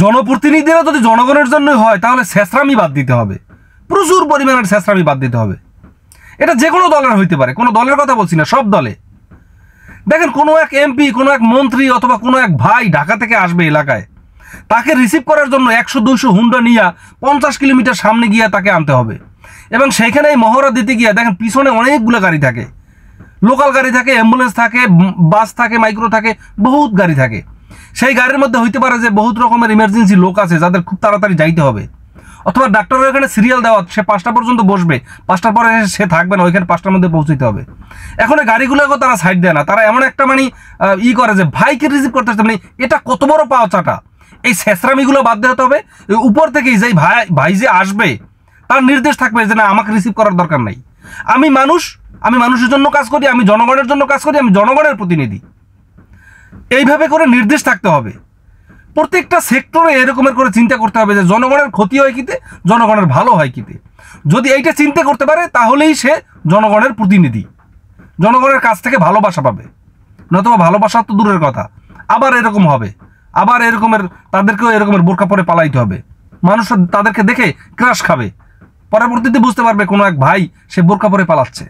জনপ্রতিনিধিরা যদি জনগণের জন্য হয় তাহলে ছেঁচড়ামি বাদ দিতে হবে, প্রচুর পরিমাণের ছেঁচড়ামি বাদ দিতে হবে। এটা যে কোনো দলের হইতে পারে, কোনো দলের কথা বলছি না, সব দলে। দেখেন কোনো এক এমপি, কোনো এক মন্ত্রী অথবা কোনো এক ভাই ঢাকা থেকে আসবে এলাকায়, তাকে রিসিভ করার জন্য 100-200 হুন্ডা নিয়ে 50 কিলোমিটার সামনে গিয়ে তাকে আনতে হবে। এবং সেইখানে মহড়া দিতে গিয়ে দেখেন পিছনে অনেকগুলো গাড়ি থাকে, লোকাল গাড়ি থাকে, অ্যাম্বুলেন্স থাকে, বাস থাকে, মাইক্রো থাকে, বহুত গাড়ি থাকে। সেই গাড়ির মধ্যে হইতে পারে যে বহুত রকমের ইমার্জেন্সি লোক আছে যাদের খুব তাড়াতাড়ি যাইতে হবে, অথবা ডাক্তারের এখানে সিরিয়াল দেওয়া, সে 5টা পর্যন্ত বসবে, 5টার পরে সে থাকবে না, ওইখানে 5টার মধ্যে পৌঁছতে হবে। এখন এই গাড়িগুলোকেও তারা সাইড দেয় না, তারা এমন একটা মানে করে যে ভাইকে রিসিভ করতে আসতে, মানে এটা কত বড় পাও চাটা। এই ছেঁচড়ামিগুলো বাদ দিতে হবে। উপর থেকেই যে ভাই যে আসবে তার নির্দেশ থাকবে যে না, আমাকে রিসিভ করার দরকার নাই, আমি মানুষের জন্য কাজ করি, আমি জনগণের জন্য কাজ করি, আমি জনগণের প্রতিনিধি। এইভাবে করে নির্দেশ থাকতে হবে। প্রত্যেকটা সেক্টরে এরকমের করে চিন্তা করতে হবে যে জনগণের ক্ষতি হয় কিতে, জনগণের ভালো হয় কিতে। যদি এইটা চিন্তা করতে পারে তাহলেই সে জনগণের প্রতিনিধি, জনগণের কাছ থেকে ভালোবাসা পাবে। নতুবা ভালোবাসা তো দূরের কথা, আবার এরকম হবে, আবার তাদেরকেও এরকমের বোরকা পরে পালাইতে হবে। মানুষ তাদেরকে দেখে ক্রাশ খাবে, পরবর্তীতে বুঝতে পারবে কোনো এক ভাই সে বোরকা পরে পালাচ্ছে।